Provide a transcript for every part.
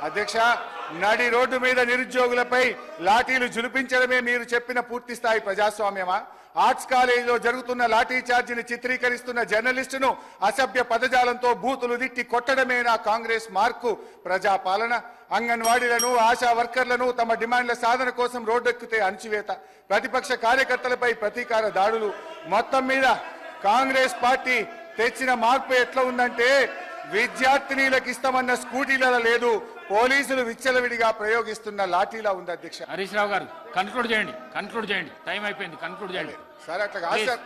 అధ్యక్ష, నడి రోడ్డు మీద నిరుద్యోగులపై లాఠీలు జులిపించడమే మీరు చెప్పిన పూర్తి స్థాయి ప్రజాస్వామ్యమా? ఆర్ట్స్ కాలేజీలో జరుగుతున్న లాఠీ చార్జీని చిత్రీకరిస్తున్న జర్నలిస్టును అసభ్య పదజాలంతో బూతులు తిట్టి కొట్టడమేనా కాంగ్రెస్ మార్కు ప్రజాపాలన? అంగన్వాడీలను, ఆశా వర్కర్లను తమ డిమాండ్ల సాధన కోసం రోడ్డెక్కితే అణచివేత, ప్రతిపక్ష కార్యకర్తలపై ప్రతీకార దాడులు. మొత్తం మీద కాంగ్రెస్ పార్టీ తెచ్చిన మార్పు ఎట్లా ఉందంటే విద్యార్థినీలకు ఇస్తామన్న స్కూటీలలో లేదు, పోలీసులు విచ్చలవిడిగా ప్రయోగిస్తున్న లాఠీలా ఉంది. అధ్యక్ష హరీష్ రావు గారు కన్క్లూడ్ చేయండి, టైం అయిపోయింది, కన్క్లూడ్ చేయండి సార్. అట్లా కాదు సార్,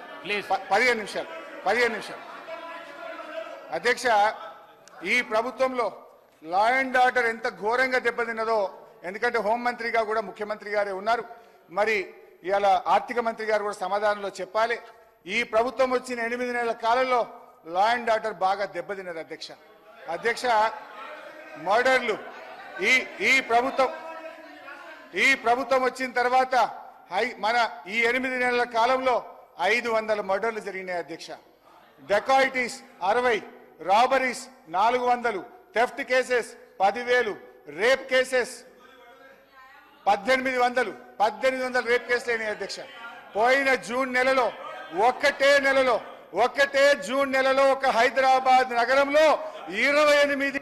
15 నిమిషాలు. అధ్యక్ష, ఈ ప్రభుత్వంలో లా అండ్ ఆర్డర్ ఎంత ఘోరంగా దెబ్బతిన్నదో, ఎందుకంటే హోంమంత్రిగా కూడా ముఖ్యమంత్రి గారే ఉన్నారు, మరి ఇవాళ ఆర్థిక మంత్రి గారు కూడా సమాధానంలో చెప్పాలి. ఈ ప్రభుత్వం వచ్చిన 8 నెలల కాలంలో లా అండ్ ఆర్డర్ బాగా దెబ్బతిన్నది. అధ్యక్ష, మర్డర్లు ఈ ప్రభుత్వం వచ్చిన తర్వాత మన ఈ 8 నెలల కాలంలో 500 మర్డర్లు జరిగినాయి. అధ్యక్ష, dacoities 60, robberies 400, theft cases 10,000, rape cases 1800 rape కేసులు అయినాయి. అధ్యక్ష, పోయిన ఒక్కటే జూన్ నెలలో ఒక హైదరాబాద్ నగరంలో 28